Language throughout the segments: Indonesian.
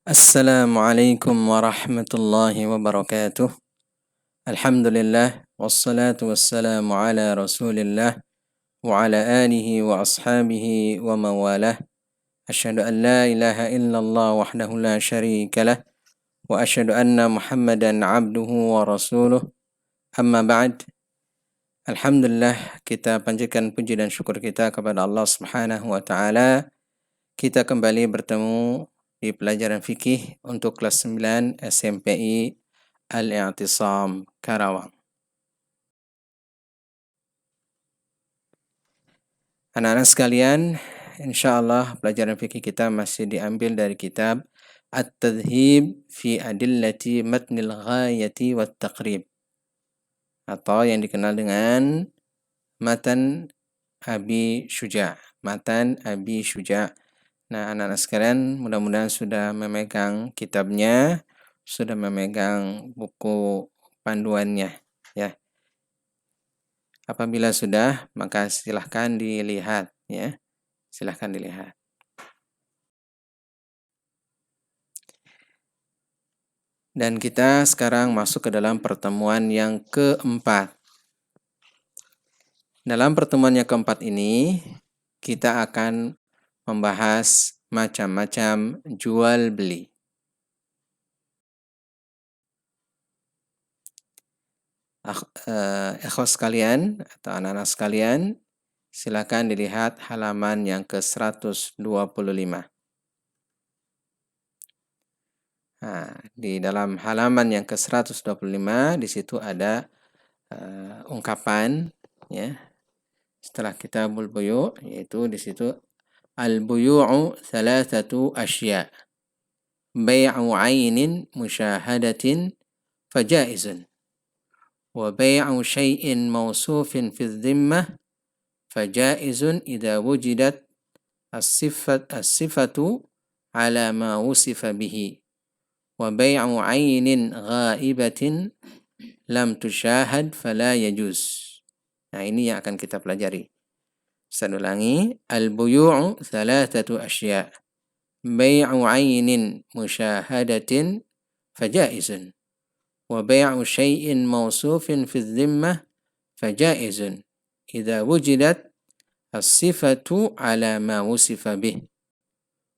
Assalamualaikum warahmatullahi wabarakatuh. Alhamdulillah wassalatu wassalamu ala Rasulillah wa ala alihi wa ashabihi wa mawalah. Asyhadu an la ilaha illallah wahdahu la syarika lah wa asyhadu anna Muhammadan abduhu wa rasuluh. Amma ba'd. Alhamdulillah, kita panjatkan puji dan syukur kita kepada Allah Subhanahu wa taala. Kita kembali bertemu di pelajaran fikih untuk kelas 9 SMPI Al-I'tisam Karawang. Anak-anak sekalian, insyaallah pelajaran fikih kita masih diambil dari kitab At-Tadhhib fi Adillati Matnil Ghayati wat Taqrib, atau yang dikenal dengan Matan Abi Syuja'. Matan Abi Syuja'. Nah, anak-anak sekalian, mudah-mudahan sudah memegang kitabnya, sudah memegang buku panduannya, ya. Apabila sudah, maka silahkan dilihat, ya. Silahkan dilihat. Dan kita sekarang masuk ke dalam pertemuan yang keempat. Dalam pertemuan yang keempat ini, kita akan membahas macam-macam jual beli. Ikhwas sekalian atau anak-anak sekalian, silakan dilihat halaman yang ke-125. Nah, di dalam halaman yang ke-125 di situ ada ungkapan, ya. Setelah kitabul buyu', yaitu di situ al-buyu'u thalathatu asya'. Bai'u 'ainin musyahadatin fajaizun. Wa bai'u syai'in mawsufin fi dhimmah fajaizun idza wujidat as-sifatu ala ma wusifa bihi. Wa bai'u 'ainin ghaibatin lam tusyahad fala yajuz. Nah, ini yang akan kita pelajari. Saya ulangi, al-buyu'u thalathatu asya'. Bai'u 'ainin musyahadatin fajaizun. Wa bai'u syai'in mawsufin fi dhimmah fajaizun idza wujidat as-sifatu ala ma wusifa bih.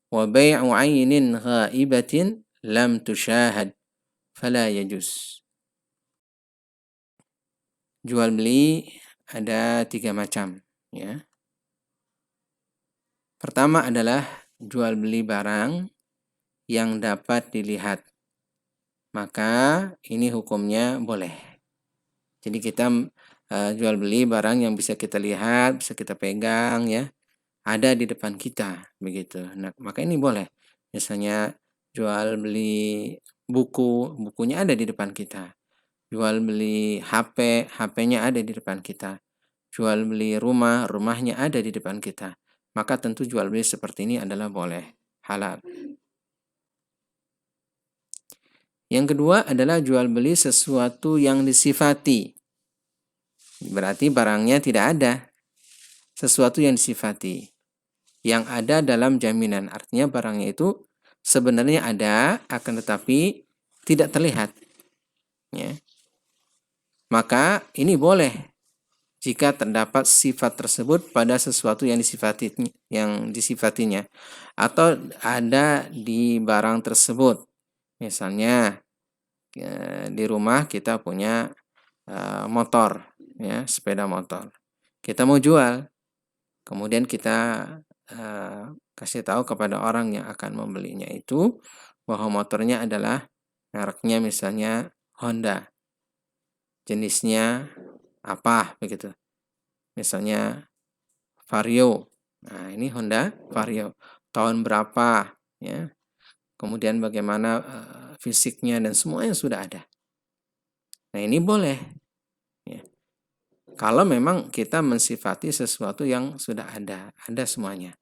Wa bai'u 'ainin ghaibatin lam tusyahad fala yajuz. Jual beli ada 3 macam, ya. Pertama adalah jual beli barang yang dapat dilihat. Maka ini hukumnya boleh. Jadi kita jual beli barang yang bisa kita lihat, bisa kita pegang, ya. Ada di depan kita, begitu. Nah, maka ini boleh. Misalnya jual beli buku, bukunya ada di depan kita. Jual beli HP, HP-nya ada di depan kita. Jual beli rumah, rumahnya ada di depan kita. Maka tentu jual beli seperti ini adalah boleh, halal. Yang kedua adalah jual beli sesuatu yang disifati. Berarti barangnya tidak ada. Sesuatu yang disifati. Yang ada dalam jaminan. Artinya barangnya itu sebenarnya ada, akan tetapi tidak terlihat. Ya. Maka ini boleh jika terdapat sifat tersebut pada sesuatu yang disifatinya, atau ada di barang tersebut. Misalnya di rumah kita punya motor, ya, sepeda motor. Kita mau jual, kemudian kita kasih tahu kepada orang yang akan membelinya itu bahwa motornya adalah mereknya misalnya Honda. Jenisnya apa, begitu. Misalnya Vario. Nah, ini Honda Vario. Tahun berapa, ya. Kemudian bagaimana fisiknya dan semuanya sudah ada. Nah, ini boleh. Ya. Kalau memang kita mensifati sesuatu yang sudah ada semuanya.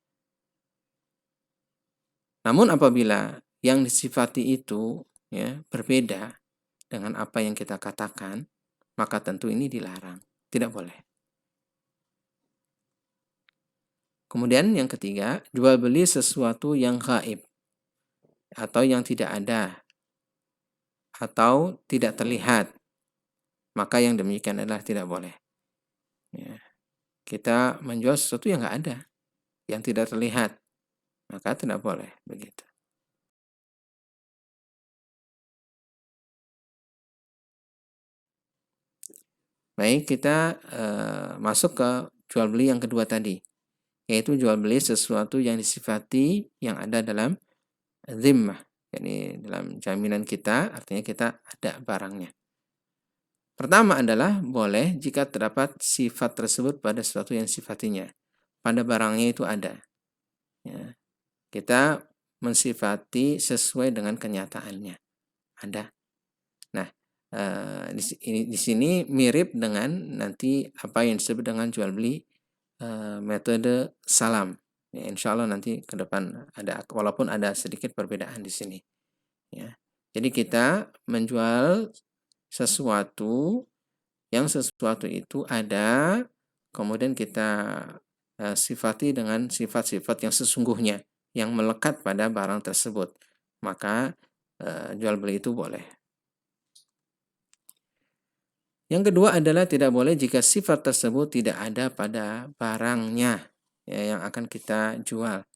Namun apabila yang disifati itu, ya, berbeda dengan apa yang kita katakan, maka tentu ini dilarang, tidak boleh. Kemudian yang ketiga, jual beli sesuatu yang gaib. atau yang tidak ada atau tidak terlihat, maka yang demikian adalah tidak boleh. Ya. Kita menjual sesuatu yang nggak ada, yang tidak terlihat, maka tidak boleh begitu. Baik, kita masuk ke jual beli yang kedua tadi, yaitu jual beli sesuatu yang disifati yang ada dalam zimmah, yakni dalam jaminan kita, artinya kita ada barangnya. Pertama adalah boleh jika terdapat sifat tersebut pada sesuatu yang sifatinya, pada barangnya itu ada. Ya. Kita mensifati sesuai dengan kenyataannya, ada. Nah, di sini mirip dengan nanti apa yang disebut dengan jual beli metode salam. Ya, insya Allah nanti ke depan ada, walaupun ada sedikit perbedaan di sini. Ya. Jadi kita menjual sesuatu yang sesuatu itu ada, kemudian kita sifati dengan sifat-sifat yang sesungguhnya, yang melekat pada barang tersebut. Maka jual beli itu boleh. Yang kedua adalah tidak boleh jika sifat tersebut tidak ada pada barangnya ya, yang akan kita jual.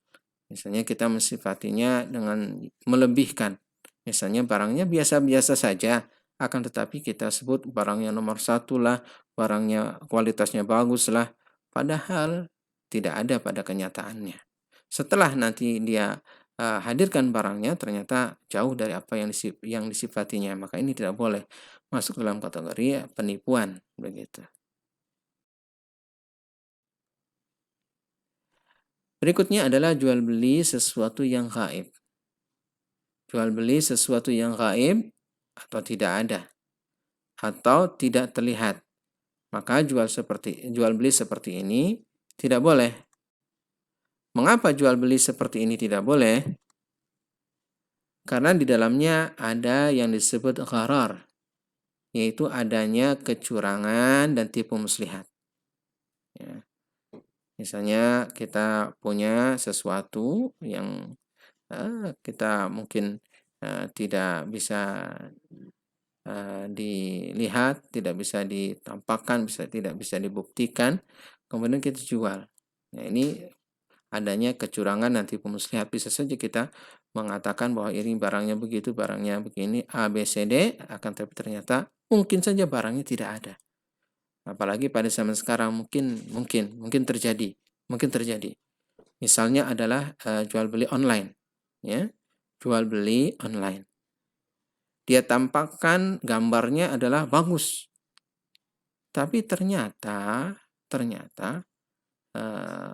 Misalnya kita mensifatinya dengan melebihkan. Misalnya barangnya biasa-biasa saja, akan tetapi kita sebut barangnya nomor satu lah, barangnya kualitasnya bagus lah, padahal tidak ada pada kenyataannya. Setelah nanti dia hadirkan barangnya ternyata jauh dari apa yang disifatinya, maka ini tidak boleh masuk dalam kategori penipuan begitu. Berikutnya adalah jual beli sesuatu yang gaib. Jual beli sesuatu yang gaib atau tidak ada atau tidak terlihat. Maka jual beli seperti ini tidak boleh. Mengapa jual beli seperti ini tidak boleh? Karena di dalamnya ada yang disebut gharar, yaitu adanya kecurangan dan tipu muslihat. Ya. Misalnya kita punya sesuatu yang kita mungkin tidak bisa dilihat, tidak bisa ditampakkan, tidak bisa dibuktikan, kemudian kita jual. Nah, ini adanya kecurangan dan tipu muslihat. Bisa saja kita mengatakan bahwa ini barangnya begitu, barangnya begini, A, B, C, D, akan tapi ternyata mungkin saja barangnya tidak ada. Apalagi pada zaman sekarang mungkin terjadi. Misalnya adalah jual beli online, ya, jual beli online. Dia tampakkan gambarnya adalah bagus, tapi ternyata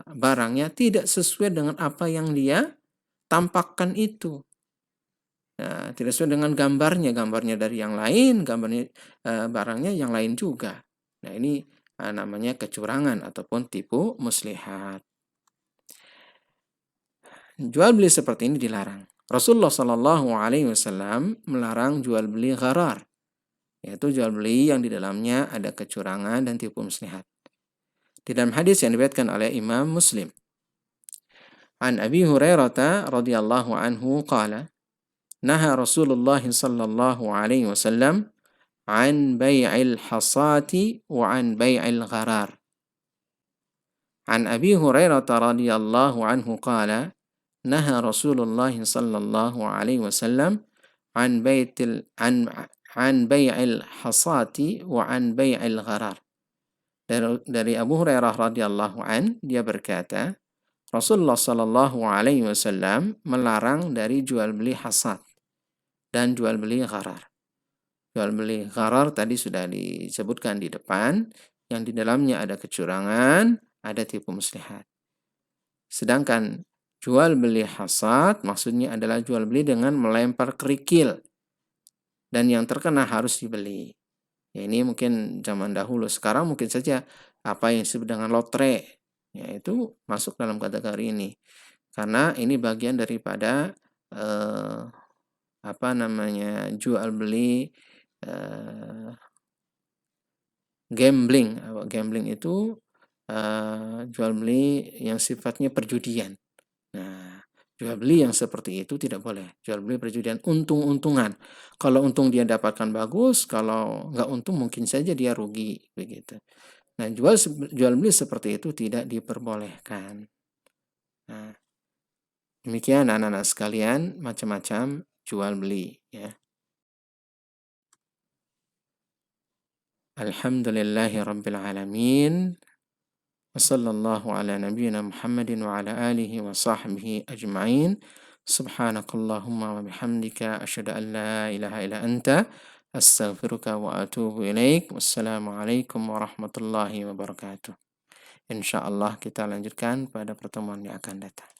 barangnya tidak sesuai dengan apa yang dia tampakkan itu. Nah, tidak sesuai dengan gambarnya dari yang lain, barangnya yang lain juga. Nah, ini namanya kecurangan ataupun tipu muslihat. Jual beli seperti ini dilarang. Rasulullah Shallallahu Alaihi Wasallam melarang jual beli gharar, yaitu jual beli yang di dalamnya ada kecurangan dan tipu muslihat. Di dalam hadis yang diriwayatkan oleh Imam Muslim, an Abi Hurairah radhiyallahu anhu qala, naha Rasulullah sallallahu alaihi wasallam an bai'il hasati wa an bai'il gharar. An Abi Hurairah radhiyallahu anhu qala, naha Rasulullah sallallahu alaihi wasallam an bai'il hasati wa an bai'il gharar. Dari Abu Hurairah radhiyallahu an, dia berkata, Rasulullah sallallahu alaihi wasallam melarang dari jual beli hasad dan jual beli gharar. Jual beli gharar tadi sudah disebutkan di depan, yang di dalamnya ada kecurangan, ada tipu muslihat. Sedangkan jual beli hasad maksudnya adalah jual beli dengan melempar kerikil dan yang terkena harus dibeli. Ya, ini mungkin zaman dahulu. Sekarang mungkin saja apa yang disebut dengan lotre, yaitu masuk dalam kategori ini. Karena ini bagian daripada jual beli gambling. Gambling itu jual beli yang sifatnya perjudian. Nah, Jual beli yang seperti itu tidak boleh. Jual beli perjudian untung-untungan. Kalau untung dia dapatkan bagus, kalau nggak untung mungkin saja dia rugi begitu. Nah, jual beli seperti itu tidak diperbolehkan. Nah, demikian anak-anak sekalian, macam-macam jual beli ya. Alhamdulillahi rabbil alamin. Wassallallahu ala nabiyyina Muhammadin wa ala alihi wa sahbihi ajma'in. Subhanakallahumma wa bihamdika asyhadu an la ilaha illa anta astaghfiruka wa atubu ilaik. Wassalamualaikum warahmatullahi wabarakatuh. Insyaallah kita lanjutkan pada pertemuan yang akan datang.